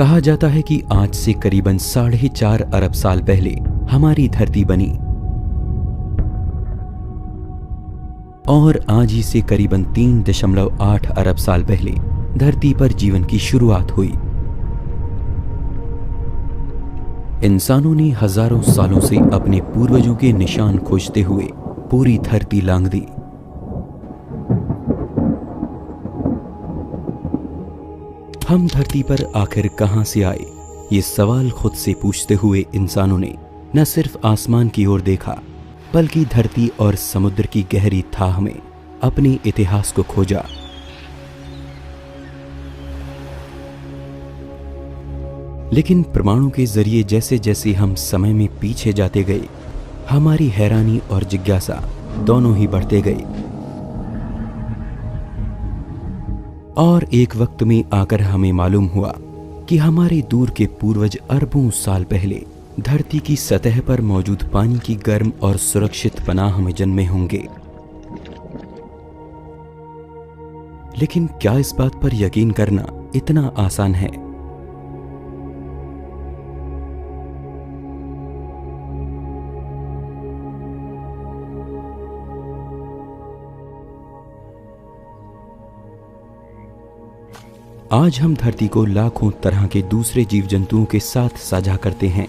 कहा जाता है कि आज से करीबन 4.5 अरब साल पहले हमारी धरती बनी और आज ही से करीबन 3.8 अरब साल पहले धरती पर जीवन की शुरुआत हुई। इंसानों ने हजारों सालों से अपने पूर्वजों के निशान खोजते हुए पूरी धरती लांघ दी। हम धरती पर आखिर कहां से आए, ये सवाल खुद से पूछते हुए इंसानों ने न सिर्फ आसमान की ओर देखा बल्कि धरती और समुद्र की गहरी थाह में अपने इतिहास को खोजा। लेकिन प्रमाणों के जरिए जैसे जैसे हम समय में पीछे जाते गए, हमारी हैरानी और जिज्ञासा दोनों ही बढ़ते गए और एक वक्त में आकर हमें मालूम हुआ कि हमारे दूर के पूर्वज अरबों साल पहले धरती की सतह पर मौजूद पानी की गर्म और सुरक्षित पनाह में जन्मे होंगे। लेकिन क्या इस बात पर यकीन करना इतना आसान है? आज हम धरती को लाखों तरह के दूसरे जीव जंतुओं के साथ साझा करते हैं।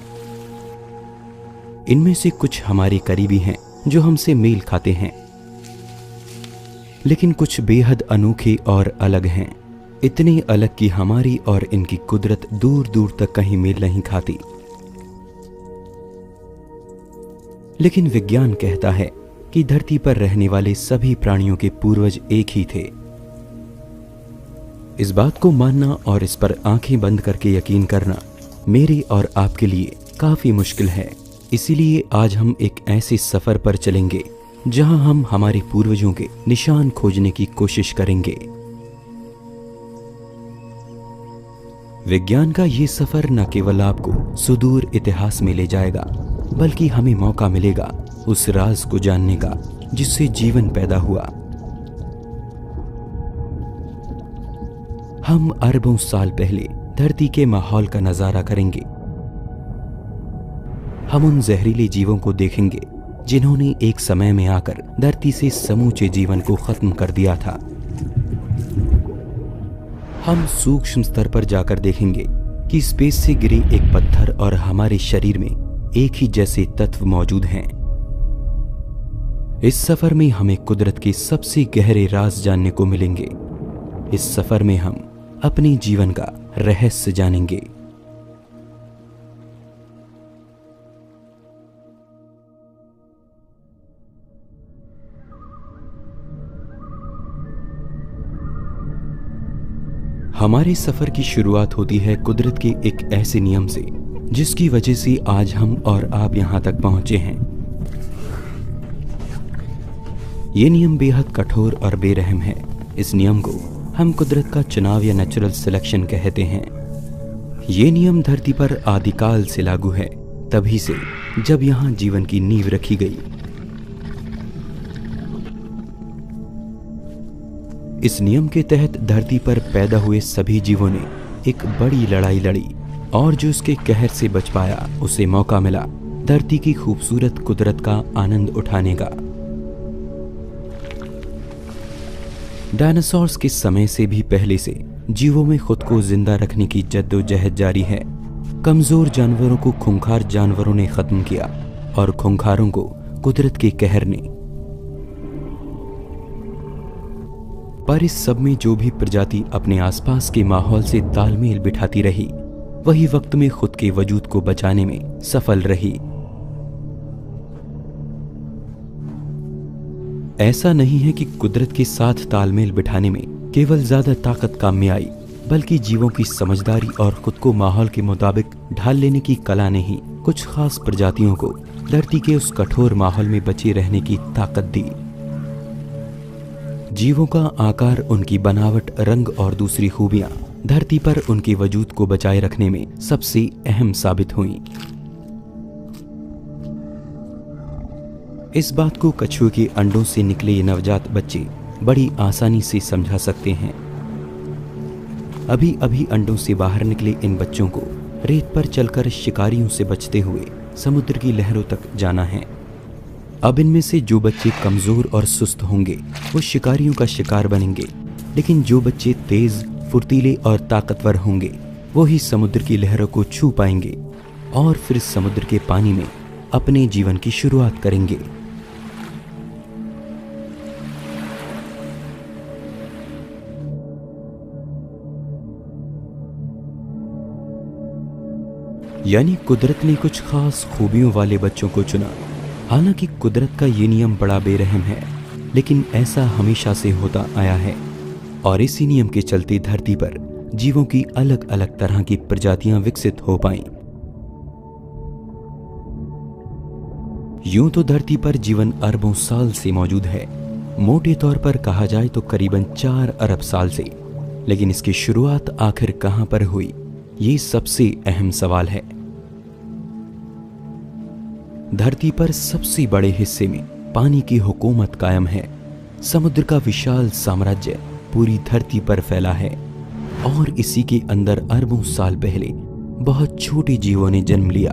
इनमें से कुछ हमारे करीबी हैं जो हमसे मेल खाते हैं, लेकिन कुछ बेहद अनोखे और अलग हैं, इतने अलग कि हमारी और इनकी कुदरत दूर दूर तक कहीं मेल नहीं खाती। लेकिन विज्ञान कहता है कि धरती पर रहने वाले सभी प्राणियों के पूर्वज एक ही थे। इस बात को मानना और इस पर आंखें बंद करके यकीन करना मेरे और आपके लिए काफी मुश्किल है। इसीलिए आज हम एक ऐसे सफर पर चलेंगे जहां हम हमारे पूर्वजों के निशान खोजने की कोशिश करेंगे। विज्ञान का ये सफर न केवल आपको सुदूर इतिहास में ले जाएगा, बल्कि हमें मौका मिलेगा उस राज को जानने का जिससे जीवन पैदा हुआ। हम अरबों साल पहले धरती के माहौल का नजारा करेंगे। हम उन जहरीले जीवों को देखेंगे जिन्होंने एक समय में आकर धरती से समूचे जीवन को खत्म कर दिया था। हम सूक्ष्म स्तर पर जाकर देखेंगे कि स्पेस से गिरे एक पत्थर और हमारे शरीर में एक ही जैसे तत्व मौजूद हैं। इस सफर में हमें कुदरत के सबसे गहरे राज जानने को मिलेंगे। इस सफर में हम अपने जीवन का रहस्य जानेंगे। हमारे सफर की शुरुआत होती है कुदरत के एक ऐसे नियम से जिसकी वजह से आज हम और आप यहां तक पहुंचे हैं। यह नियम बेहद कठोर और बेरहम है। इस नियम को हम कुदरत का चुनाव या नेचुरल सिलेक्शन कहते हैं। ये नियम धरती पर आदिकाल से लागू है, तभी से जब यहां जीवन की नींव रखी गई। इस नियम के तहत धरती पर पैदा हुए सभी जीवों ने एक बड़ी लड़ाई लड़ी और जो उसके कहर से बच पाया उसे मौका मिला धरती की खूबसूरत कुदरत का आनंद उठाने का। डायनासोर्स के समय से भी पहले से जीवों में खुद को जिंदा रखने की जद्दोजहद जारी है। कमजोर जानवरों को खूंखार जानवरों ने खत्म किया और खूंखारों को कुदरत के कहर ने। पर इस सब में जो भी प्रजाति अपने आसपास के माहौल से तालमेल बिठाती रही, वही वक्त में खुद के वजूद को बचाने में सफल रही। ऐसा नहीं है कि कुदरत के साथ तालमेल बिठाने में केवल ज्यादा ताकत काम में आई, बल्कि जीवों की समझदारी और खुद को माहौल के मुताबिक ढाल लेने की कला ने ही कुछ खास प्रजातियों को धरती के उस कठोर माहौल में बचे रहने की ताकत दी। जीवों का आकार, उनकी बनावट, रंग और दूसरी खूबियां धरती पर उनके वजूद को बचाए रखने में सबसे अहम साबित हुई। इस बात को कछुए के अंडों से निकले ये नवजात बच्चे बड़ी आसानी से समझा सकते हैं। अभी अभी अंडों से बाहर निकले इन बच्चों को रेत पर चलकर शिकारियों से बचते हुए समुद्र की लहरों तक जाना है। अब इनमें से जो बच्चे कमजोर और सुस्त होंगे वो शिकारियों का शिकार बनेंगे, लेकिन जो बच्चे तेज, फुर्तीले और ताकतवर होंगे वो ही समुद्र की लहरों को छू पाएंगे और फिर समुद्र के पानी में अपने जीवन की शुरुआत करेंगे। यानी कुदरत ने कुछ खास खूबियों वाले बच्चों को चुना। हालांकि कुदरत का ये नियम बड़ा बेरहम है, लेकिन ऐसा हमेशा से होता आया है और इसी नियम के चलते धरती पर जीवों की अलग अलग तरह की प्रजातियां विकसित हो पाईं। यूं तो धरती पर जीवन अरबों साल से मौजूद है, मोटे तौर पर कहा जाए तो करीबन 4 अरब साल से। लेकिन इसकी शुरुआत आखिर कहां पर हुई, ये सबसे अहम सवाल है। धरती पर सबसे बड़े हिस्से में पानी की हुकूमत कायम है। समुद्र का विशाल साम्राज्य पूरी धरती पर फैला है और इसी के अंदर अरबों साल पहले बहुत छोटे जीवों ने जन्म लिया।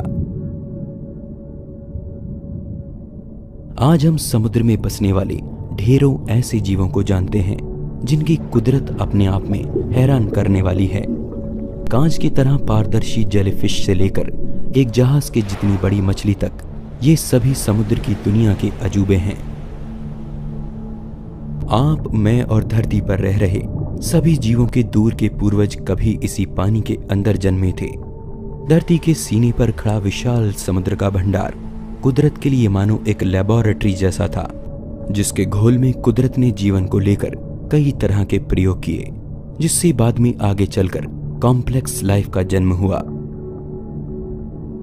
आज हम समुद्र में बसने वाले ढेरों ऐसे जीवों को जानते हैं जिनकी कुदरत अपने आप में हैरान करने वाली है। कांच की तरह पारदर्शी जेलीफिश से लेकर एक जहाज के जितनी बड़ी मछली तक, ये सभी समुद्र की दुनिया के अजूबे हैं। आप, मैं और धरती पर रह रहे सभी जीवों के दूर के पूर्वज कभी इसी पानी के अंदर जन्मे थे। धरती के सीने पर खड़ा विशाल समुद्र का भंडार कुदरत के लिए मानो एक लेबोरेटरी जैसा था, जिसके घोल में कुदरत ने जीवन को लेकर कई तरह के प्रयोग किए, जिससे बाद में आगे चलकर कॉम्प्लेक्स लाइफ का जन्म हुआ।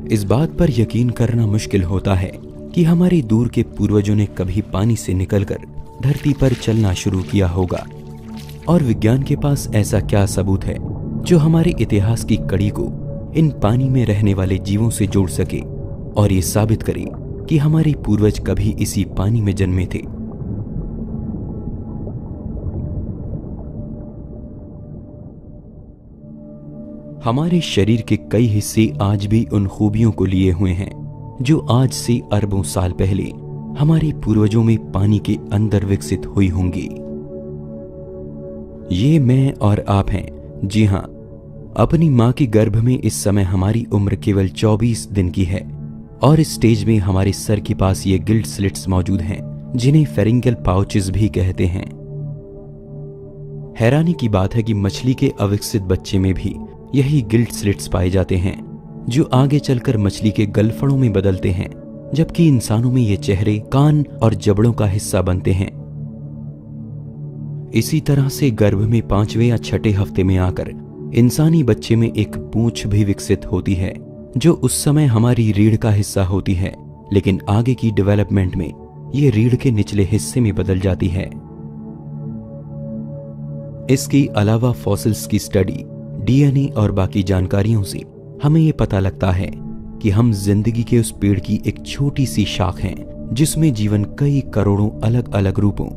इस बात पर यकीन करना मुश्किल होता है कि हमारे दूर के पूर्वजों ने कभी पानी से निकलकर धरती पर चलना शुरू किया होगा, और विज्ञान के पास ऐसा क्या सबूत है जो हमारे इतिहास की कड़ी को इन पानी में रहने वाले जीवों से जोड़ सके और ये साबित करे कि हमारे पूर्वज कभी इसी पानी में जन्मे थे। हमारे शरीर के कई हिस्से आज भी उन खूबियों को लिए हुए हैं जो आज से अरबों साल पहले हमारे पूर्वजों में पानी के अंदर विकसित हुई होंगी। ये मैं और आप हैं। जी हां, अपनी मां के गर्भ में इस समय हमारी उम्र केवल 24 दिन की है और इस स्टेज में हमारे सर के पास ये गिल्ड स्लिट्स मौजूद हैं, जिन्हें फेरिंगल पाउचेस भी कहते हैं। हैरानी की बात है कि मछली के अविकसित बच्चे में भी यही गिल्ड स्लिट्स पाए जाते हैं, जो आगे चलकर मछली के गलफड़ों में बदलते हैं, जबकि इंसानों में ये चेहरे, कान और जबड़ों का हिस्सा बनते हैं। इसी तरह से गर्भ में 5वें या 6ठे हफ्ते में आकर इंसानी बच्चे में एक पूंछ भी विकसित होती है, जो उस समय हमारी रीढ़ का हिस्सा होती है, लेकिन आगे की डेवलपमेंट में ये रीढ़ के निचले हिस्से में बदल जाती है। इसके अलावा फॉसिल्स की स्टडी, डीएनए और बाकी जानकारियों से हमें ये पता लगता है कि हम जिंदगी के उस पेड़ की एक छोटी सी शाख हैं, जिसमें जीवन कई करोड़ों अलग अलग रूपों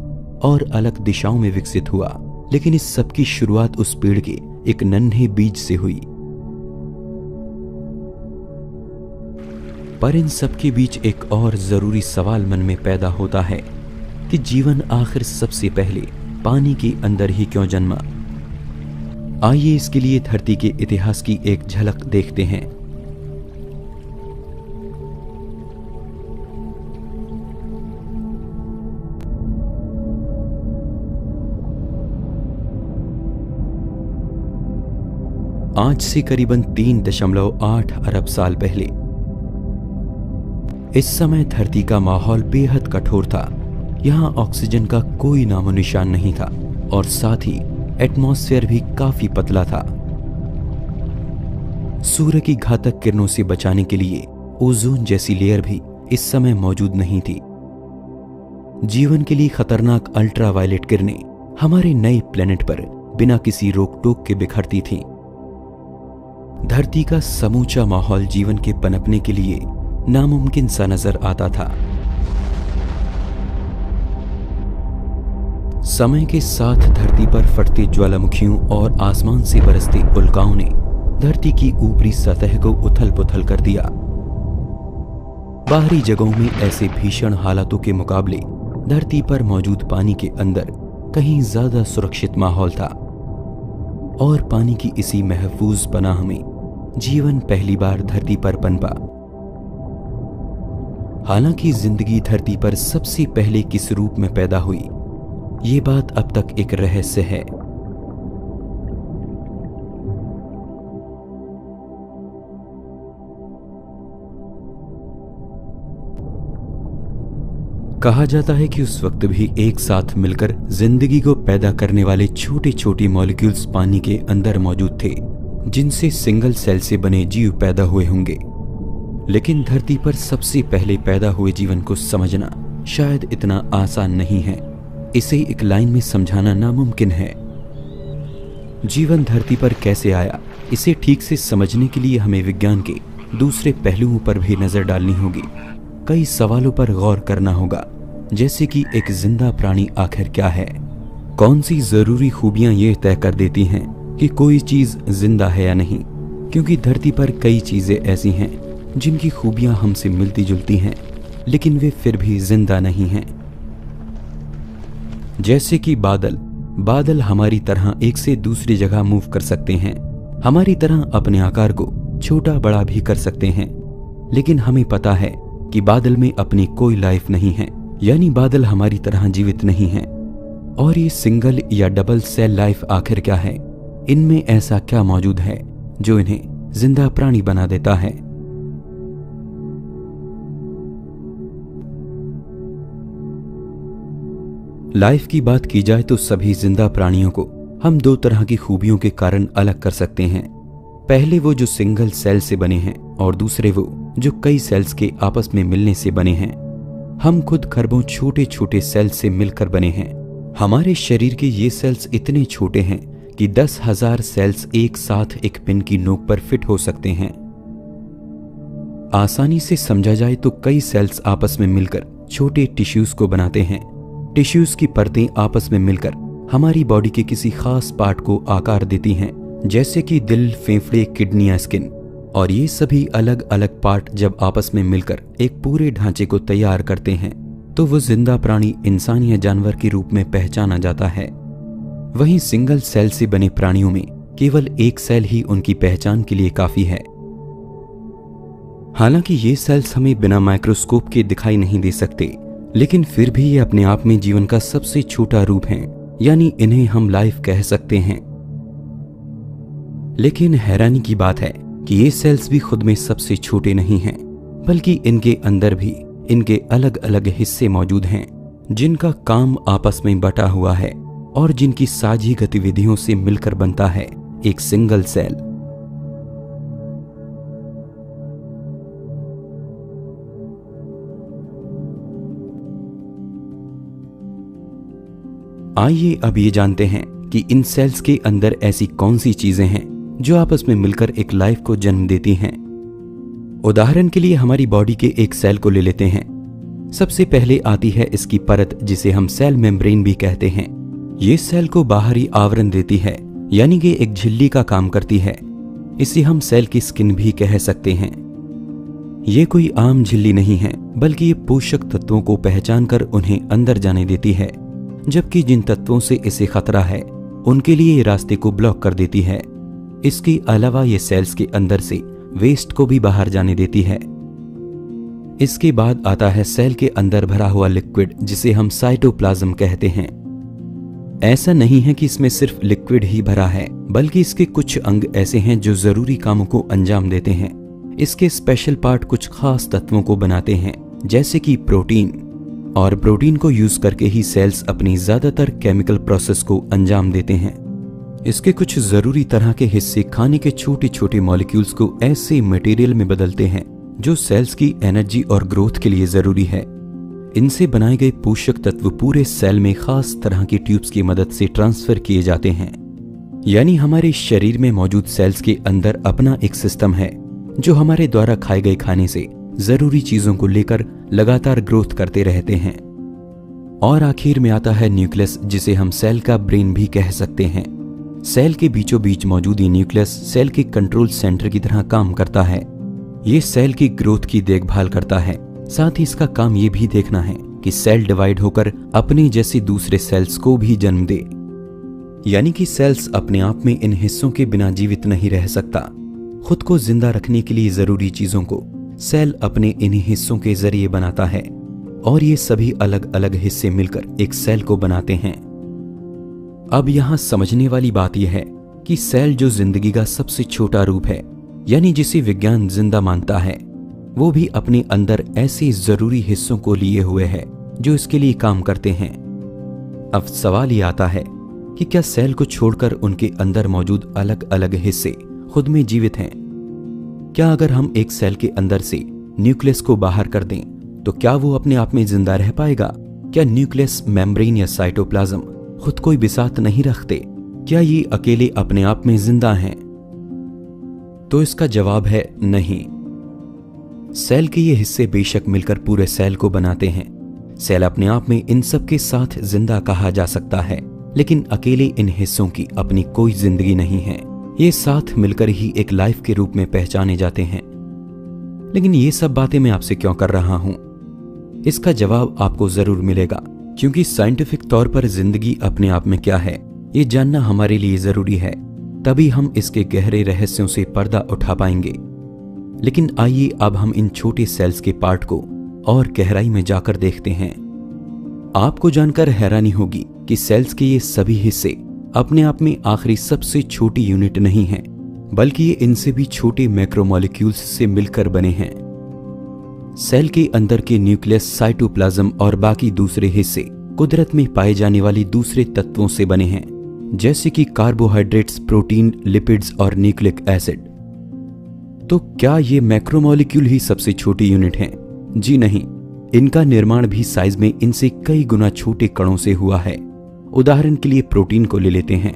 और अलग दिशाओं में विकसित हुआ, लेकिन इस सब की शुरुआत उस पेड़ के एक नन्हे बीज से हुई। पर इन सब के बीच एक और जरूरी सवाल मन में पैदा होता है कि जीवन आखिर सबसे पहले पानी के अंदर ही क्यों जन्मा। आइए इसके लिए धरती के इतिहास की एक झलक देखते हैं। आज से करीबन 3.8 अरब साल पहले इस समय धरती का माहौल बेहद कठोर था। यहां ऑक्सीजन का कोई नामो निशान नहीं था और साथ ही एटमॉस्फेयर भी काफी पतला था। सूर्य की घातक किरणों से बचाने के लिए ओजोन जैसी लेयर भी इस समय मौजूद नहीं थी। जीवन के लिए खतरनाक अल्ट्रावायलेट किरणें हमारे नए प्लेनेट पर बिना किसी रोक टोक के बिखरती थीं। धरती का समूचा माहौल जीवन के पनपने के लिए नामुमकिन सा नजर आता था। समय के साथ धरती पर फटते ज्वालामुखियों और आसमान से बरसते उल्काओं ने धरती की ऊपरी सतह को उथल पुथल कर दिया। बाहरी जगहों में ऐसे भीषण हालातों के मुकाबले धरती पर मौजूद पानी के अंदर कहीं ज्यादा सुरक्षित माहौल था और पानी की इसी महफूज पनाह में जीवन पहली बार धरती पर पनपा। हालांकि जिंदगी धरती पर सबसे पहले किस रूप में पैदा हुई, ये बात अब तक एक रहस्य है। कहा जाता है कि उस वक्त भी एक साथ मिलकर जिंदगी को पैदा करने वाले छोटे छोटे मॉलिक्यूल्स पानी के अंदर मौजूद थे, जिनसे सिंगल सेल से बने जीव पैदा हुए होंगे। लेकिन धरती पर सबसे पहले पैदा हुए जीवन को समझना शायद इतना आसान नहीं है। इसे एक लाइन में समझाना नामुमकिन है। जीवन धरती पर कैसे आया, इसे ठीक से समझने के लिए हमें विज्ञान के दूसरे पहलुओं पर भी नजर डालनी होगी। कई सवालों पर गौर करना होगा, जैसे कि एक जिंदा प्राणी आखिर क्या है, कौन सी जरूरी खूबियां ये तय कर देती हैं कि कोई चीज जिंदा है या नहीं। क्योंकि धरती पर कई चीजें ऐसी हैं जिनकी खूबियां हमसे मिलती जुलती हैं, लेकिन वे फिर भी जिंदा नहीं हैं। जैसे कि बादल हमारी तरह एक से दूसरी जगह मूव कर सकते हैं, हमारी तरह अपने आकार को छोटा बड़ा भी कर सकते हैं, लेकिन हमें पता है कि बादल में अपनी कोई लाइफ नहीं है, यानी बादल हमारी तरह जीवित नहीं हैं। और ये सिंगल या डबल सेल लाइफ आखिर क्या है, इनमें ऐसा क्या मौजूद है जो इन्हें जिंदा प्राणी बना देता है। लाइफ की बात की जाए तो सभी जिंदा प्राणियों को हम दो तरह की खूबियों के कारण अलग कर सकते हैं। पहले वो जो सिंगल सेल से बने हैं और दूसरे वो जो कई सेल्स के आपस में मिलने से बने हैं। हम खुद खरबों छोटे छोटे सेल्स से मिलकर बने हैं। हमारे शरीर के ये सेल्स इतने छोटे हैं कि 10,000 सेल्स एक साथ एक पिन की नोक पर फिट हो सकते हैं। आसानी से समझा जाए तो कई सेल्स आपस में मिलकर छोटे टिश्यूज को बनाते हैं। टिश्यूज की परतें आपस में मिलकर हमारी बॉडी के किसी खास पार्ट को आकार देती हैं, जैसे कि दिल, फेफड़े, किडनी या स्किन। और ये सभी अलग अलग पार्ट जब आपस में मिलकर एक पूरे ढांचे को तैयार करते हैं तो वो जिंदा प्राणी, इंसान या जानवर के रूप में पहचाना जाता है। वहीं सिंगल सेल से बने प्राणियों में केवल एक सेल ही उनकी पहचान के लिए काफी है। हालांकि ये सेल्स हमें बिना माइक्रोस्कोप के दिखाई नहीं दे सकते, लेकिन फिर भी ये अपने आप में जीवन का सबसे छोटा रूप है, यानी इन्हें हम लाइफ कह सकते हैं। लेकिन हैरानी की बात है कि ये सेल्स भी खुद में सबसे छोटे नहीं हैं, बल्कि इनके अंदर भी इनके अलग अलग हिस्से मौजूद हैं, जिनका काम आपस में बटा हुआ है और जिनकी साझी गतिविधियों से मिलकर बनता है एक सिंगल सेल। आइए अब ये जानते हैं कि इन सेल्स के अंदर ऐसी कौन सी चीजें हैं जो आपस में मिलकर एक लाइफ को जन्म देती हैं। उदाहरण के लिए हमारी बॉडी के एक सेल को ले लेते हैं। सबसे पहले आती है इसकी परत, जिसे हम सेल मेम्ब्रेन भी कहते हैं। ये सेल को बाहरी आवरण देती है, यानी कि एक झिल्ली का काम करती है। इसे हम सेल की स्किन भी कह सकते हैं। ये कोई आम झिल्ली नहीं है, बल्कि ये पोषक तत्वों को पहचान कर उन्हें अंदर जाने देती है, जबकि जिन तत्वों से इसे खतरा है उनके लिए ये रास्ते को ब्लॉक कर देती है। इसके अलावा ये सेल्स के अंदर से वेस्ट को भी बाहर जाने देती है। इसके बाद आता है सेल के अंदर भरा हुआ लिक्विड, जिसे हम साइटोप्लाज्म कहते हैं। ऐसा नहीं है कि इसमें सिर्फ लिक्विड ही भरा है, बल्कि इसके कुछ अंग ऐसे हैं जो जरूरी कामों को अंजाम देते हैं। इसके स्पेशल पार्ट कुछ खास तत्वों को बनाते हैं, जैसे कि प्रोटीन, और प्रोटीन को यूज करके ही सेल्स अपनी ज्यादातर केमिकल प्रोसेस को अंजाम देते हैं। इसके कुछ जरूरी तरह के हिस्से खाने के छोटे छोटे मॉलिक्यूल्स को ऐसे मटेरियल में बदलते हैं जो सेल्स की एनर्जी और ग्रोथ के लिए जरूरी है। इनसे बनाए गए पोषक तत्व पूरे सेल में खास तरह की ट्यूब्स की मदद से ट्रांसफर किए जाते हैं। यानी हमारे शरीर में मौजूद सेल्स के अंदर अपना एक सिस्टम है जो हमारे द्वारा खाए गए खाने से जरूरी चीजों को लेकर लगातार ग्रोथ करते रहते हैं। और आखिर में आता है न्यूक्लियस, जिसे हम सेल का ब्रेन भी कह सकते हैं। सेल के बीचों बीच मौजूद ये न्यूक्लियस सेल के कंट्रोल सेंटर की तरह काम करता है। ये सेल की ग्रोथ की देखभाल करता है। साथ ही इसका काम ये भी देखना है कि सेल डिवाइड होकर अपने जैसे दूसरे सेल्स को भी जन्म दे। यानी कि सेल्स अपने आप में इन हिस्सों के बिना जीवित नहीं रह सकता। खुद को जिंदा रखने के लिए जरूरी चीजों को सेल अपने इन्हीं हिस्सों के जरिए बनाता है और ये सभी अलग अलग हिस्से मिलकर एक सेल को बनाते हैं। अब यहां समझने वाली बात यह है कि सेल जो जिंदगी का सबसे छोटा रूप है, यानी जिसे विज्ञान जिंदा मानता है, वो भी अपने अंदर ऐसे जरूरी हिस्सों को लिए हुए है जो इसके लिए काम करते हैं। अब सवाल ये आता है कि क्या सेल को छोड़कर उनके अंदर मौजूद अलग अलग हिस्से खुद में जीवित हैं? क्या अगर हम एक सेल के अंदर से न्यूक्लियस को बाहर कर दें तो क्या वो अपने आप में जिंदा रह पाएगा? क्या न्यूक्लियस, मेम्ब्रेन या साइटोप्लाज्म खुद कोई बिसात नहीं रखते? क्या ये अकेले अपने आप में जिंदा हैं? तो इसका जवाब है नहीं। सेल के ये हिस्से बेशक मिलकर पूरे सेल को बनाते हैं। सेल अपने आप में इन सब के साथ जिंदा कहा जा सकता है, लेकिन अकेले इन हिस्सों की अपनी कोई जिंदगी नहीं है। ये साथ मिलकर ही एक लाइफ के रूप में पहचाने जाते हैं। लेकिन ये सब बातें मैं आपसे क्यों कर रहा हूं? इसका जवाब आपको जरूर मिलेगा, क्योंकि साइंटिफिक तौर पर जिंदगी अपने आप में क्या है ये जानना हमारे लिए जरूरी है। तभी हम इसके गहरे रहस्यों से पर्दा उठा पाएंगे। लेकिन आइए अब हम इन छोटे सेल्स के पार्ट को और गहराई में जाकर देखते हैं। आपको जानकर हैरानी होगी कि सेल्स के ये सभी हिस्से अपने आप में आखिरी सबसे छोटी यूनिट नहीं हैं, बल्कि ये इनसे भी छोटे मैक्रोमोलिक्यूल्स से मिलकर बने हैं। सेल के अंदर के न्यूक्लियस, साइटोप्लाज्म और बाकी दूसरे हिस्से कुदरत में पाए जाने वाले दूसरे तत्वों से बने हैं, जैसे कि कार्बोहाइड्रेट्स, प्रोटीन, लिपिड्स और न्यूक्लिक एसिड। तो क्या ये मैक्रोमोलिक्यूल ही सबसे छोटी यूनिट हैं? जी नहीं, इनका निर्माण भी साइज में इनसे कई गुना छोटे कणों से हुआ है। उदाहरण के लिए प्रोटीन को ले लेते हैं।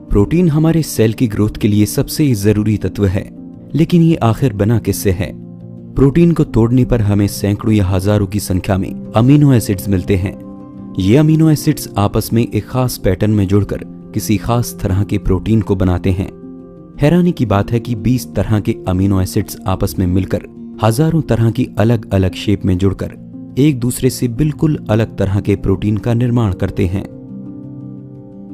प्रोटीन हमारे सेल की ग्रोथ के लिए सबसे जरूरी तत्व है, लेकिन ये आखिर बना किससे है? प्रोटीन को तोड़ने पर हमें सैकड़ों या हजारों की संख्या में अमीनो एसिड्स मिलते हैं। ये अमीनो एसिड्स आपस में एक खास पैटर्न में जुड़कर किसी खास तरह के प्रोटीन को बनाते हैं। हैरानी की बात है कि 20 तरह के अमीनो एसिड्स आपस में मिलकर हजारों तरह की अलग अलग शेप में जुड़कर एक दूसरे से बिल्कुल अलग तरह के प्रोटीन का निर्माण करते हैं।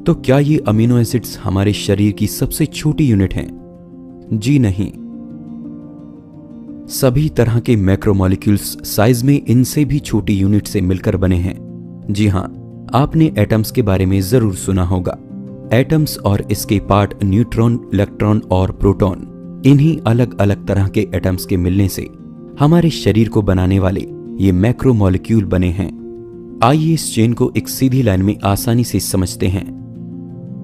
तो क्या ये अमीनो एसिड्स हमारे शरीर की सबसे छोटी यूनिट हैं? जी नहीं। सभी तरह के मैक्रोमोलिक्यूल्स साइज में इनसे भी छोटी यूनिट से मिलकर बने हैं। जी हां, आपने एटम्स के बारे में जरूर सुना होगा। एटम्स और इसके पार्ट न्यूट्रॉन, इलेक्ट्रॉन और प्रोटॉन, इन्हीं अलग अलग तरह के एटम्स के मिलने से हमारे शरीर को बनाने वाले ये मैक्रोमोलिक्यूल बने हैं। आइए इस चेन को एक सीधी लाइन में आसानी से समझते हैं।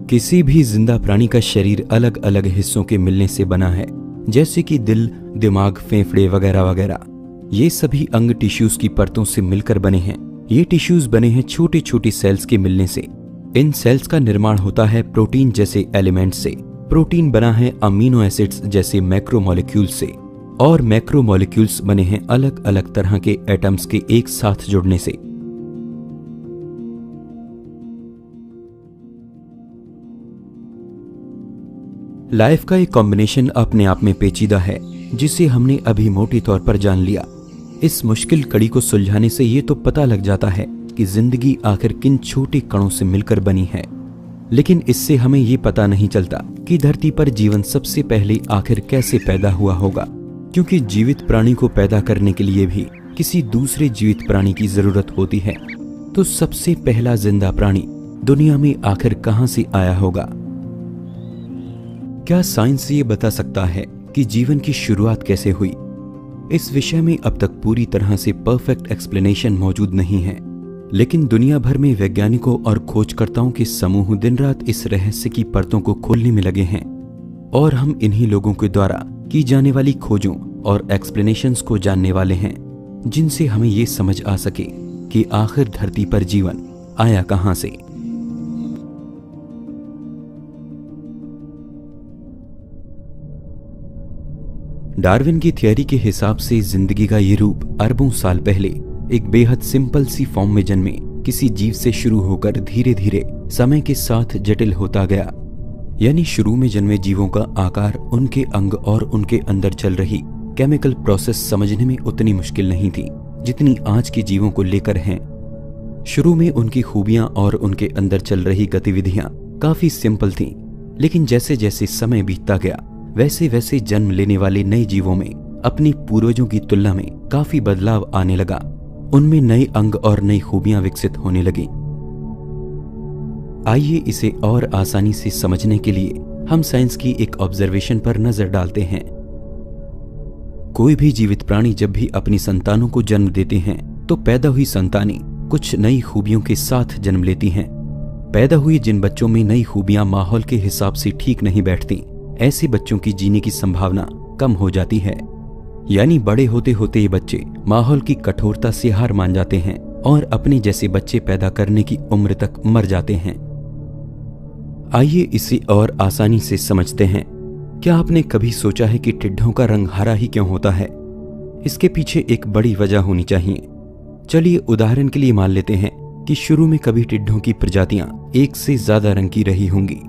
किसी भी जिंदा प्राणी का शरीर अलग अलग हिस्सों के मिलने से बना है, जैसे कि दिल, दिमाग, फेफड़े वगैरह वगैरह। ये सभी अंग टिश्यूज की परतों से मिलकर बने हैं। ये टिश्यूज बने हैं छोटे छोटे सेल्स के मिलने से। इन सेल्स का निर्माण होता है प्रोटीन जैसे एलिमेंट्स से। प्रोटीन बना है अमीनो एसिड्स जैसे मैक्रोमोलिक्यूल्स से, और मैक्रोमोलिक्यूल्स बने हैं अलग अलग तरह के एटम्स के एक साथ जुड़ने से। लाइफ का एक कॉम्बिनेशन अपने आप में पेचीदा है, जिसे हमने अभी मोटे तौर पर जान लिया। इस मुश्किल कड़ी को सुलझाने से ये तो पता लग जाता है कि जिंदगी आखिर किन छोटे कणों से मिलकर बनी है। लेकिन इससे हमें ये पता नहीं चलता कि धरती पर जीवन सबसे पहले आखिर कैसे पैदा हुआ होगा, क्योंकि जीवित प्राणी को पैदा करने के लिए भी किसी दूसरे जीवित प्राणी की जरूरत होती है। तो सबसे पहला जिंदा प्राणी दुनिया में आखिर कहां से आया होगा? क्या साइंस ये बता सकता है कि जीवन की शुरुआत कैसे हुई? इस विषय में अब तक पूरी तरह से परफेक्ट एक्सप्लेनेशन मौजूद नहीं है, लेकिन दुनिया भर में वैज्ञानिकों और खोजकर्ताओं के समूह दिन रात इस रहस्य की परतों को खोलने में लगे हैं, और हम इन्हीं लोगों के द्वारा की जाने वाली खोजों और एक्सप्लेनेशंस को जानने वाले हैं, जिनसे हमें ये समझ आ सके कि आखिर धरती पर जीवन आया कहां से। डार्विन की थियरी के हिसाब से जिंदगी का ये रूप अरबों साल पहले एक बेहद सिंपल सी फॉर्म में जन्मे किसी जीव से शुरू होकर धीरे धीरे समय के साथ जटिल होता गया। यानी शुरू में जन्मे जीवों का आकार, उनके अंग और उनके अंदर चल रही केमिकल प्रोसेस समझने में उतनी मुश्किल नहीं थी जितनी आज के जीवों को लेकर हैं। शुरू में उनकी खूबियां और उनके अंदर चल रही गतिविधियां काफी सिंपल थीं, लेकिन जैसे जैसे समय बीतता गया वैसे वैसे जन्म लेने वाले नए जीवों में अपनी पूर्वजों की तुलना में काफी बदलाव आने लगा। उनमें नए अंग और नई खूबियां विकसित होने लगी। आइए इसे और आसानी से समझने के लिए हम साइंस की एक ऑब्जर्वेशन पर नजर डालते हैं। कोई भी जीवित प्राणी जब भी अपनी संतानों को जन्म देते हैं तो पैदा हुई संतानें कुछ नई खूबियों के साथ जन्म लेती हैं। पैदा हुई जिन बच्चों में नई खूबियां माहौल के हिसाब से ठीक नहीं बैठती, ऐसे बच्चों की जीने की संभावना कम हो जाती है। यानी बड़े होते होते ये बच्चे माहौल की कठोरता से हार मान जाते हैं और अपने जैसे बच्चे पैदा करने की उम्र तक मर जाते हैं। आइए इसे और आसानी से समझते हैं। क्या आपने कभी सोचा है कि टिड्ढों का रंग हरा ही क्यों होता है? इसके पीछे एक बड़ी वजह होनी चाहिए। चलिए उदाहरण के लिए मान लेते हैं कि शुरू में कभी टिड्ढों की प्रजातियां एक से ज्यादा रंग की रही होंगी,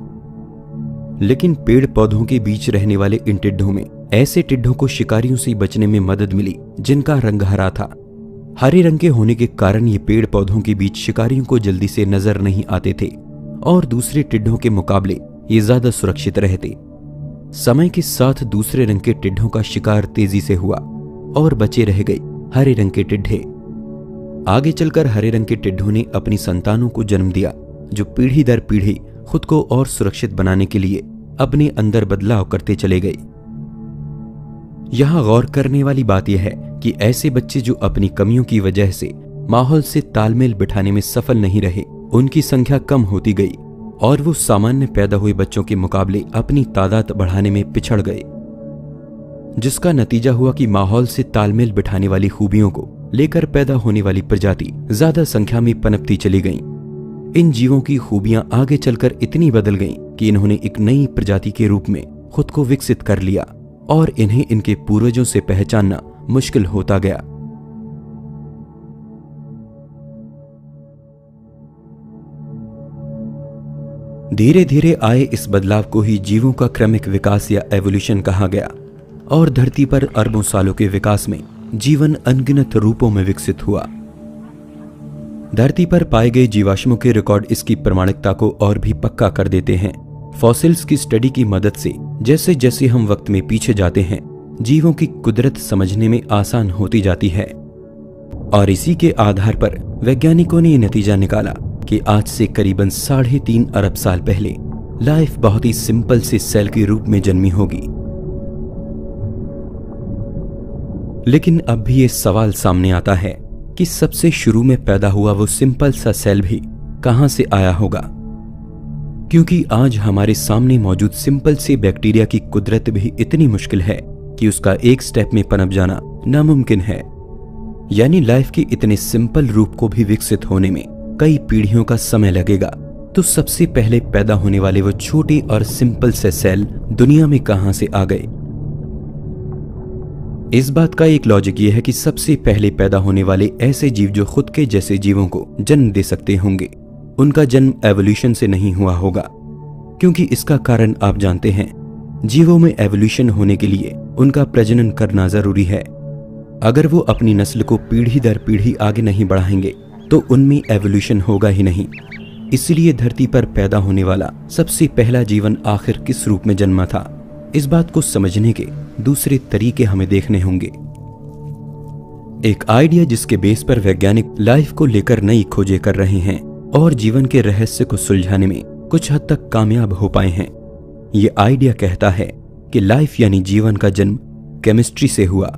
लेकिन पेड़ पौधों के बीच रहने वाले इन टिड्ढों में ऐसे टिड्ढों को शिकारियों से बचने में मदद मिली जिनका रंग हरा था। हरे रंग के होने के कारण ये पेड़ पौधों के बीच शिकारियों को जल्दी से नजर नहीं आते थे और दूसरे टिड्ढों के मुकाबले ये ज्यादा सुरक्षित रहते। समय के साथ दूसरे रंग के टिड्ढों का शिकार तेजी से हुआ और बचे रह गए हरे रंग के टिड्ढे। आगे चलकर हरे रंग के टिड्ढों ने अपनी संतानों को जन्म दिया, जो पीढ़ी दर पीढ़ी खुद को और सुरक्षित बनाने के लिए अपने अंदर बदलाव करते चले गए। यहां गौर करने वाली बात यह है कि ऐसे बच्चे जो अपनी कमियों की वजह से माहौल से तालमेल बिठाने में सफल नहीं रहे, उनकी संख्या कम होती गई और वो सामान्य पैदा हुए बच्चों के मुकाबले अपनी तादाद बढ़ाने में पिछड़ गए, जिसका नतीजा हुआ कि माहौल से तालमेल बिठाने वाली खूबियों को लेकर पैदा होने वाली प्रजाति ज्यादा संख्या में पनपती चली गईं। इन जीवों की खूबियां आगे चलकर इतनी बदल गईं कि इन्होंने एक नई प्रजाति के रूप में खुद को विकसित कर लिया और इन्हें इनके पूर्वजों से पहचानना मुश्किल होता गया। धीरे धीरे आए इस बदलाव को ही जीवों का क्रमिक विकास या एवोल्यूशन कहा गया और धरती पर अरबों सालों के विकास में जीवन अनगिनत रूपों में विकसित हुआ। धरती पर पाए गए जीवाश्मों के रिकॉर्ड इसकी प्रामाणिकता को और भी पक्का कर देते हैं। फॉसिल्स की स्टडी की मदद से जैसे जैसे हम वक्त में पीछे जाते हैं, जीवों की कुदरत समझने में आसान होती जाती है और इसी के आधार पर वैज्ञानिकों ने यह नतीजा निकाला कि आज से करीबन 3.5 अरब साल पहले लाइफ बहुत ही सिंपल से सेल के रूप में जन्मी होगी। लेकिन अब भी ये सवाल सामने आता है कि सबसे शुरू में पैदा हुआ वो सिंपल सा सेल भी कहां से आया होगा, क्योंकि आज हमारे सामने मौजूद सिंपल से बैक्टीरिया की कुदरत भी इतनी मुश्किल है कि उसका एक स्टेप में पनप जाना नामुमकिन है। यानी लाइफ के इतने सिंपल रूप को भी विकसित होने में कई पीढ़ियों का समय लगेगा। तो सबसे पहले पैदा होने वाले वो छोटे और सिंपल से सेल दुनिया में कहां से आ गए? इस बात का एक लॉजिक ये है कि सबसे पहले पैदा होने वाले ऐसे जीव जो खुद के जैसे जीवों को जन्म दे सकते होंगे, उनका जन्म एवोल्यूशन से नहीं हुआ होगा, क्योंकि इसका कारण आप जानते हैं, जीवों में एवोल्यूशन होने के लिए उनका प्रजनन करना जरूरी है। अगर वो अपनी नस्ल को पीढ़ी दर पीढ़ी आगे नहीं बढ़ाएंगे तो उनमें एवोल्यूशन होगा ही नहीं। इसलिए धरती पर पैदा होने वाला सबसे पहला जीवन आखिर किस रूप में जन्मा था, इस बात को समझने के दूसरे तरीके हमें देखने होंगे। एक आइडिया जिसके बेस पर वैज्ञानिक लाइफ को लेकर नई खोजें कर रहे हैं और जीवन के रहस्य को सुलझाने में कुछ हद तक कामयाब हो पाए हैं। ये आइडिया कहता है कि लाइफ यानी जीवन का जन्म केमिस्ट्री से हुआ।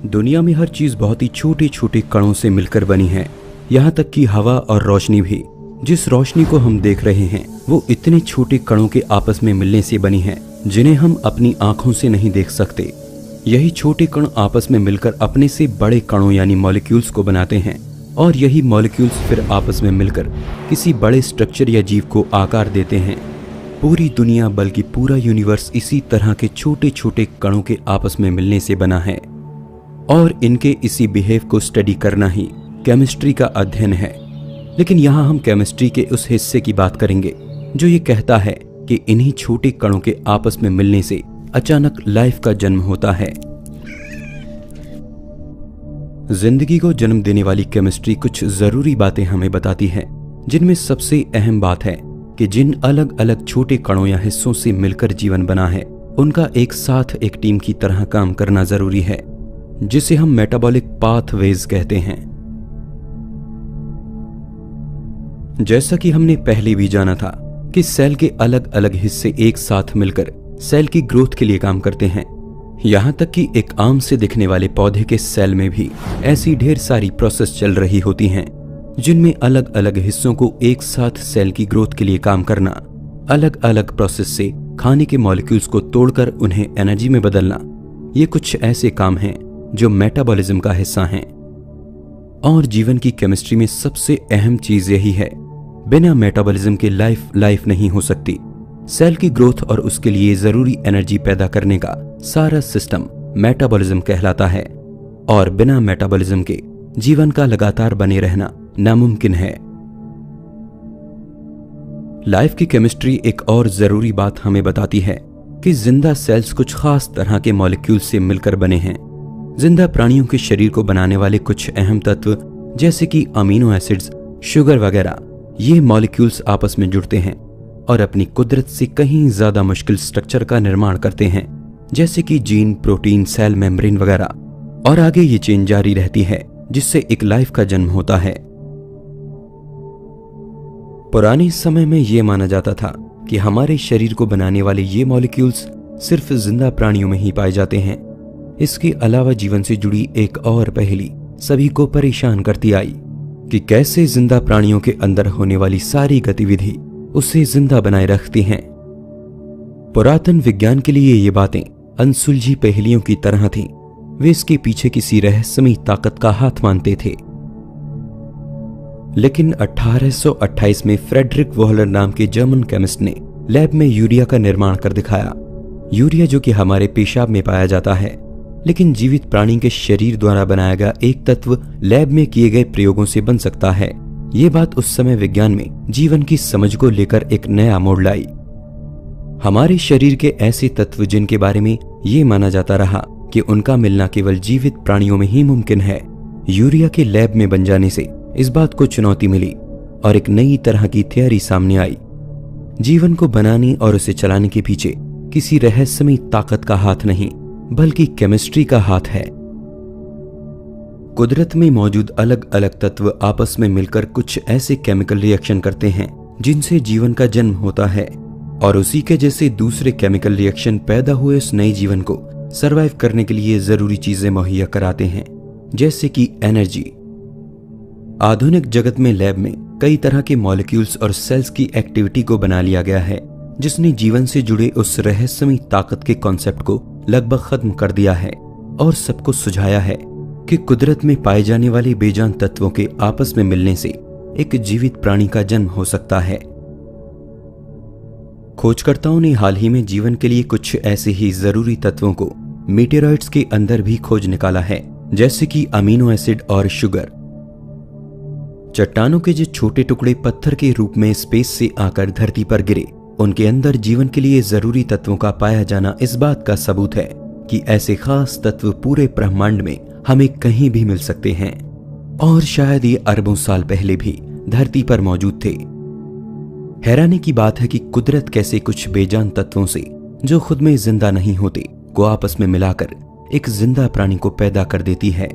दुनिया में हर चीज बहुत ही छोटे छोटे कणों से मिलकर बनी है, यहाँ तक कि हवा और रोशनी भी। जिस रोशनी को हम देख रहे हैं वो इतने छोटे कणों के आपस में मिलने से बनी है जिन्हें हम अपनी आंखों से नहीं देख सकते। यही छोटे कण आपस में मिलकर अपने से बड़े कणों यानी मॉलिक्यूल्स को बनाते हैं और यही मॉलिक्यूल्स फिर आपस में मिलकर किसी बड़े स्ट्रक्चर या जीव को आकार देते हैं। पूरी दुनिया बल्कि पूरा यूनिवर्स इसी तरह के छोटे छोटे कणों के आपस में मिलने से बना है। और इनके इसी बिहेव को स्टडी करना ही केमिस्ट्री का अध्ययन है। लेकिन यहाँ हम केमिस्ट्री के उस हिस्से की बात करेंगे जो ये कहता है कि इन्हीं छोटे कणों के आपस में मिलने से अचानक लाइफ का जन्म होता है। जिंदगी को जन्म देने वाली केमिस्ट्री कुछ जरूरी बातें हमें बताती है, जिनमें सबसे अहम बात है कि जिन अलग अलग छोटे कणों या हिस्सों से मिलकर जीवन बना है, उनका एक साथ एक टीम की तरह काम करना जरूरी है, जिसे हम मेटाबॉलिक पाथवेज कहते हैं। जैसा कि हमने पहले भी जाना था कि सेल के अलग अलग हिस्से एक साथ मिलकर सेल की ग्रोथ के लिए काम करते हैं। यहां तक कि एक आम से दिखने वाले पौधे के सेल में भी ऐसी ढेर सारी प्रोसेस चल रही होती हैं, जिनमें अलग अलग हिस्सों को एक साथ सेल की ग्रोथ के लिए काम करना, अलग अलग प्रोसेस से खाने के मॉलिक्यूल्स को तोड़कर उन्हें एनर्जी में बदलना, ये कुछ ऐसे काम हैं जो मेटाबॉलिज्म का हिस्सा हैं। और जीवन की केमिस्ट्री में सबसे अहम चीज यही है, बिना मेटाबॉलिज्म के लाइफ नहीं हो सकती। सेल की ग्रोथ और उसके लिए जरूरी एनर्जी पैदा करने का सारा सिस्टम मेटाबॉलिज्म कहलाता है, और बिना मेटाबॉलिज्म के जीवन का लगातार बने रहना नामुमकिन है। लाइफ की केमिस्ट्री एक और जरूरी बात हमें बताती है कि जिंदा सेल्स कुछ खास तरह के मॉलिक्यूल से मिलकर बने हैं। जिंदा प्राणियों के शरीर को बनाने वाले कुछ अहम तत्व जैसे कि अमीनो एसिड्स, शुगर वगैरह, ये मॉलिक्यूल्स आपस में जुड़ते हैं और अपनी कुदरत से कहीं ज्यादा मुश्किल स्ट्रक्चर का निर्माण करते हैं, जैसे कि जीन, प्रोटीन, सेल मेम्ब्रेन वगैरह। और आगे ये चेन जारी रहती है, जिससे एक लाइफ का जन्म होता है। पुराने समय में यह माना जाता था कि हमारे शरीर को बनाने वाले ये मॉलिक्यूल्स सिर्फ जिंदा प्राणियों में ही पाए जाते हैं। इसके अलावा जीवन से जुड़ी एक और पहेली सभी को परेशान करती आई कि कैसे जिंदा प्राणियों के अंदर होने वाली सारी गतिविधि उसे जिंदा बनाए रखती हैं। पुरातन विज्ञान के लिए ये बातें अनसुलझी पहेलियों की तरह थीं। वे इसके पीछे किसी रहस्यमयी ताकत का हाथ मानते थे। लेकिन 1828 में फ्रेडरिक वॉहलर नाम के जर्मन केमिस्ट ने लैब में यूरिया का निर्माण कर दिखाया। यूरिया जो कि हमारे पेशाब में पाया जाता है, लेकिन जीवित प्राणी के शरीर द्वारा बनाया गया एक तत्व लैब में किए गए प्रयोगों से बन सकता है। ये बात उस समय विज्ञान में जीवन की समझ को लेकर एक नया मोड़ लाई। हमारे शरीर के ऐसे तत्व जिनके बारे में ये माना जाता रहा कि उनका मिलना केवल जीवित प्राणियों में ही मुमकिन है, यूरिया के लैब में बन जाने से इस बात को चुनौती मिली और एक नई तरह की थ्योरी सामने आई। जीवन को बनाने और उसे चलाने के पीछे किसी रहस्यमयी ताकत का हाथ नहीं, बल्कि केमिस्ट्री का हाथ है। कुदरत में मौजूद अलग अलग तत्व आपस में मिलकर कुछ ऐसे केमिकल रिएक्शन करते हैं जिनसे जीवन का जन्म होता है, और उसी के जैसे दूसरे केमिकल रिएक्शन पैदा हुए उस नए जीवन को सरवाइव करने के लिए जरूरी चीजें मुहैया कराते हैं, जैसे कि एनर्जी। आधुनिक जगत में लैब में कई तरह के मॉलिक्यूल्स और सेल्स की एक्टिविटी को बना लिया गया है, जिसने जीवन से जुड़े उस रहस्यमयी ताकत के कॉन्सेप्ट को लगभग खत्म कर दिया है और सबको सुझाया है कि कुदरत में पाए जाने वाले बेजान तत्वों के आपस में मिलने से एक जीवित प्राणी का जन्म हो सकता है। खोजकर्ताओं ने हाल ही में जीवन के लिए कुछ ऐसे ही जरूरी तत्वों को मीटेरॉइड्स के अंदर भी खोज निकाला है, जैसे कि अमीनो एसिड और शुगर। चट्टानों के जो छोटे टुकड़े पत्थर के रूप में स्पेस से आकर धरती पर गिरे, उनके अंदर जीवन के लिए जरूरी तत्वों का पाया जाना इस बात का सबूत है कि ऐसे खास तत्व पूरे ब्रह्मांड में हमें कहीं भी मिल सकते हैं, और शायद ये अरबों साल पहले भी धरती पर मौजूद थे। हैरानी की बात है कि कुदरत कैसे कुछ बेजान तत्वों से जो खुद में जिंदा नहीं होते को आपस में मिलाकर एक जिंदा प्राणी को पैदा कर देती है।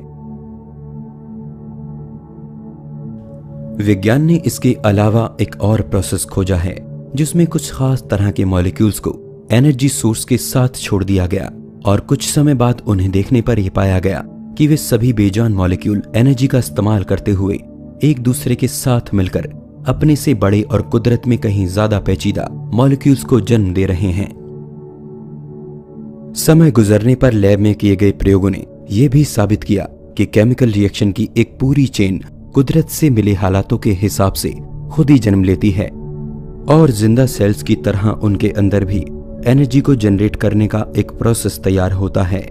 विज्ञान ने इसके अलावा एक और प्रोसेस खोजा है जिसमें कुछ खास तरह के मॉलिक्यूल्स को एनर्जी सोर्स के साथ छोड़ दिया गया, और कुछ समय बाद उन्हें देखने पर यह पाया गया कि वे सभी बेजान मॉलिक्यूल एनर्जी का इस्तेमाल करते हुए एक दूसरे के साथ मिलकर अपने से बड़े और कुदरत में कहीं ज्यादा पेचीदा मॉलिक्यूल्स को जन्म दे रहे हैं। समय गुजरने पर लैब में किए गए प्रयोगों ने यह भी साबित किया कि केमिकल रिएक्शन की एक पूरी चेन कुदरत से मिले हालातों के हिसाब से खुद ही जन्म लेती है, और जिंदा सेल्स की तरह उनके अंदर भी एनर्जी को जनरेट करने का एक प्रोसेस तैयार होता है।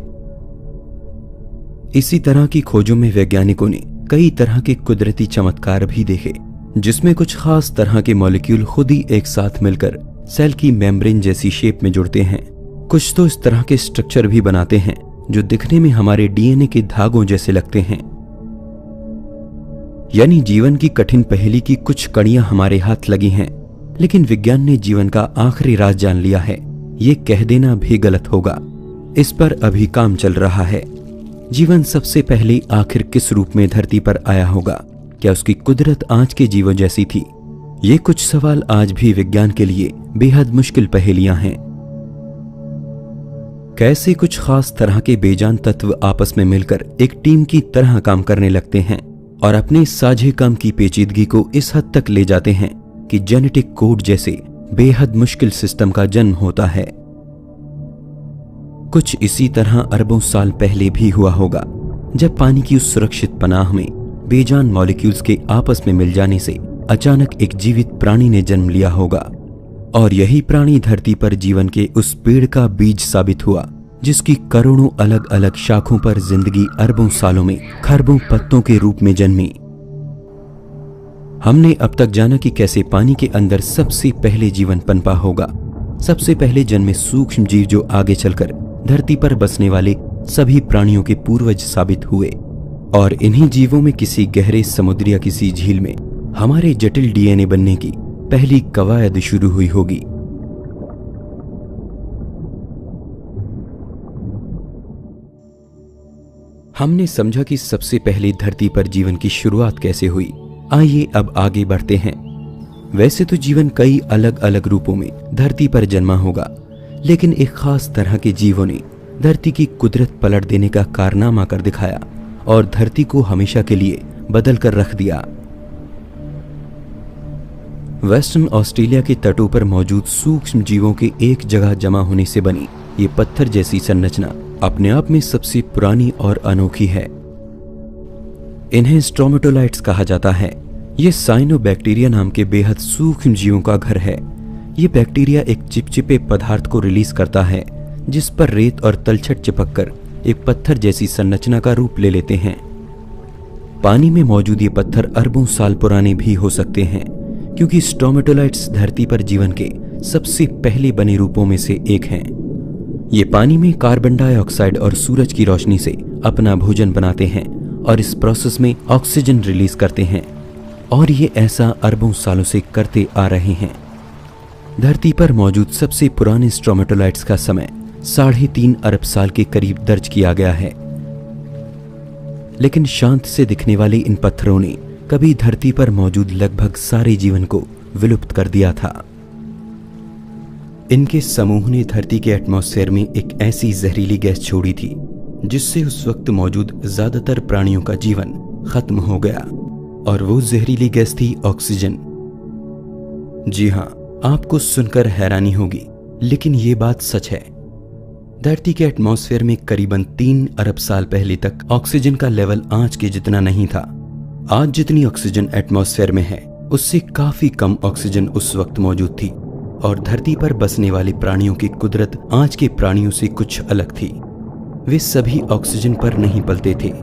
इसी तरह की खोजों में वैज्ञानिकों ने कई तरह के कुदरती चमत्कार भी देखे, जिसमें कुछ खास तरह के मॉलिक्यूल खुद ही एक साथ मिलकर सेल की मेम्ब्रेन जैसी शेप में जुड़ते हैं। कुछ तो इस तरह के स्ट्रक्चर भी बनाते हैं जो दिखने में हमारे डीएनए के धागों जैसे लगते हैं। यानी जीवन की कठिन पहेली की कुछ कड़ियां हमारे हाथ लगी हैं, लेकिन विज्ञान ने जीवन का आखिरी राज जान लिया है, ये कह देना भी गलत होगा। इस पर अभी काम चल रहा है। जीवन सबसे पहले आखिर किस रूप में धरती पर आया होगा? क्या उसकी कुदरत आज के जीवन जैसी थी? ये कुछ सवाल आज भी विज्ञान के लिए बेहद मुश्किल पहेलियां हैं। कैसे कुछ खास तरह के बेजान तत्व आपस में मिलकर एक टीम की तरह काम करने लगते हैं और अपने साझे काम की पेचीदगी को इस हद तक ले जाते हैं कि जेनेटिक कोड जैसे बेहद मुश्किल सिस्टम का जन्म होता है। कुछ इसी तरह अरबों साल पहले भी हुआ होगा, जब पानी की उस सुरक्षित पनाह में बेजान मॉलिक्यूल्स के आपस में मिल जाने से अचानक एक जीवित प्राणी ने जन्म लिया होगा। और यही प्राणी धरती पर जीवन के उस पेड़ का बीज साबित हुआ, जिसकी करोड़ों अलग अलग शाखों पर जिंदगी अरबों सालों में खरबों पत्तों के रूप में जन्मी। हमने अब तक जाना कि कैसे पानी के अंदर सबसे पहले जीवन पनपा होगा। सबसे पहले जन्मे सूक्ष्म जीव जो आगे चलकर धरती पर बसने वाले सभी प्राणियों के पूर्वज साबित हुए। और इन्हीं जीवों में किसी गहरे समुद्र या किसी झील में हमारे जटिल डीएनए बनने की पहली कवायद शुरू हुई होगी। हमने समझा कि सबसे पहले धरती पर जीवन की शुरुआत कैसे हुई। आइए अब आगे बढ़ते हैं। वैसे तो जीवन कई अलग अलग रूपों में धरती पर जन्मा होगा, लेकिन एक खास तरह के जीवों ने धरती की कुदरत पलट देने का कारनामा कर दिखाया और धरती को हमेशा के लिए बदल कर रख दिया। वेस्टर्न ऑस्ट्रेलिया के तटों पर मौजूद सूक्ष्म जीवों के एक जगह जमा होने से बनी ये पत्थर जैसी संरचना अपने आप में सबसे पुरानी और अनोखी है। इन्हें स्ट्रोमेटोलाइट्स कहा जाता है। ये साइनोबैक्टीरिया नाम के बेहद सूक्ष्म जीवों का घर है। ये बैक्टीरिया एक चिपचिपे पदार्थ को रिलीज करता है, जिस पर रेत और तलछट चिपककर एक पत्थर जैसी संरचना का रूप ले लेते हैं। पानी में मौजूद ये पत्थर अरबों साल पुराने भी हो सकते हैं, क्योंकि स्ट्रोमेटोलाइट्स धरती पर जीवन के सबसे पहले बने रूपों में से एक हैं। ये पानी में कार्बन डाइऑक्साइड और सूरज की रोशनी से अपना भोजन बनाते हैं और इस प्रोसेस में ऑक्सीजन रिलीज करते हैं, और ये ऐसा अरबों सालों से करते आ रहे हैं। धरती पर मौजूद सबसे पुराने स्ट्रोमेटोलाइट्स का समय 3.5 अरब साल के करीब दर्ज किया गया है। लेकिन शांत से दिखने वाले इन पत्थरों ने कभी धरती पर मौजूद लगभग सारे जीवन को विलुप्त कर दिया था। इनके समूह ने धरती के एटमॉस्फेयर में एक ऐसी जहरीली गैस छोड़ी थी, जिससे उस वक्त मौजूद ज्यादातर प्राणियों का जीवन खत्म हो गया, और वो जहरीली गैस थी ऑक्सीजन। जी हाँ, आपको सुनकर हैरानी होगी, लेकिन ये बात सच है। धरती के एटमॉस्फेयर में करीबन 3 अरब साल पहले तक ऑक्सीजन का लेवल आज के जितना नहीं था। आज जितनी ऑक्सीजन एटमॉस्फेयर में है, उससे काफी कम ऑक्सीजन उस वक्त मौजूद थी, और धरती पर बसने वाले प्राणियों की कुदरत आज के प्राणियों से कुछ अलग थी। वे सभी ऑक्सीजन पर नहीं पलते थे।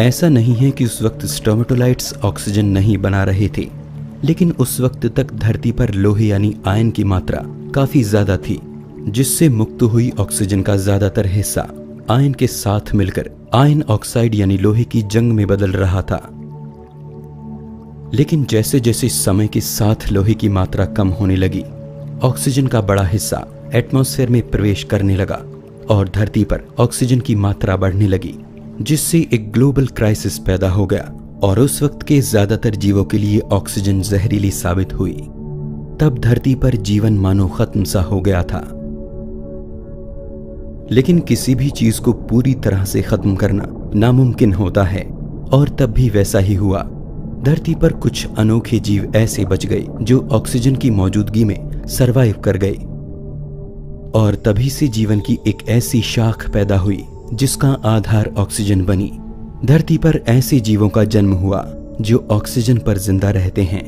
ऐसा नहीं है कि उस वक्त स्ट्रोमेटोलाइट्स ऑक्सीजन नहीं बना रहे थे, लेकिन उस वक्त तक धरती पर लोहे यानी आयन की मात्रा काफी ज्यादा थी, जिससे मुक्त हुई ऑक्सीजन का ज्यादातर हिस्सा आयन के साथ मिलकर आयन ऑक्साइड यानी लोहे की जंग में बदल रहा था। लेकिन जैसे जैसे समय के साथ लोहे की मात्रा कम होने लगी, ऑक्सीजन का बड़ा हिस्सा एटमॉस्फेयर में प्रवेश करने लगा और धरती पर ऑक्सीजन की मात्रा बढ़ने लगी, जिससे एक ग्लोबल क्राइसिस पैदा हो गया और उस वक्त के ज्यादातर जीवों के लिए ऑक्सीजन जहरीली साबित हुई। तब धरती पर जीवन मानो खत्म सा हो गया था। लेकिन किसी भी चीज को पूरी तरह से खत्म करना नामुमकिन होता है, और तब भी वैसा ही हुआ। धरती पर कुछ अनोखे जीव ऐसे बच गए जो ऑक्सीजन की मौजूदगी में सरवाइव कर गए, और तभी से जीवन की एक ऐसी शाख पैदा हुई जिसका आधार ऑक्सीजन बनी। धरती पर ऐसे जीवों का जन्म हुआ जो ऑक्सीजन पर जिंदा रहते हैं।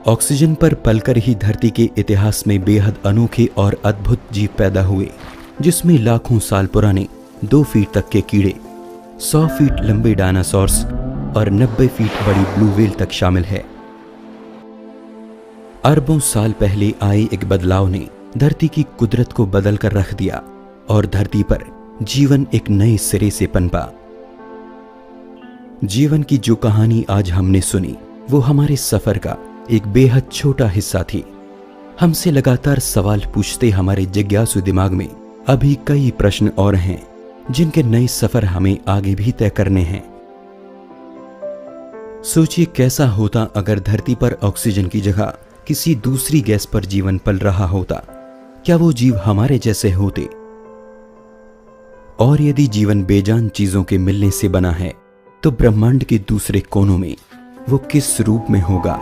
ऑक्सीजन पर पलकर ही धरती के इतिहास में बेहद अनोखे और अद्भुत जीव पैदा हुए, जिसमें लाखों साल पुराने 2 फीट तक के कीड़े, 100 फीट लंबे डायनासोर्स और 90 फीट बड़ी ब्लू व्हेल तक शामिल है। अरबों साल पहले आए एक बदलाव ने धरती की कुदरत को बदल कर रख दिया और धरती पर जीवन एक नए सिरे से पनपा। जीवन की जो कहानी आज हमने सुनी वो हमारे सफर का एक बेहद छोटा हिस्सा थी। हमसे लगातार सवाल पूछते हमारे जिज्ञासु दिमाग में अभी कई प्रश्न और हैं जिनके नए सफर हमें आगे भी तय करने हैं। सोचिए कैसा होता अगर धरती पर ऑक्सीजन की जगह किसी दूसरी गैस पर जीवन पल रहा होता। क्या वो जीव हमारे जैसे होते? और यदि जीवन बेजान चीजों के मिलने से बना है तो ब्रह्मांड के दूसरे कोनों में वो किस रूप में होगा?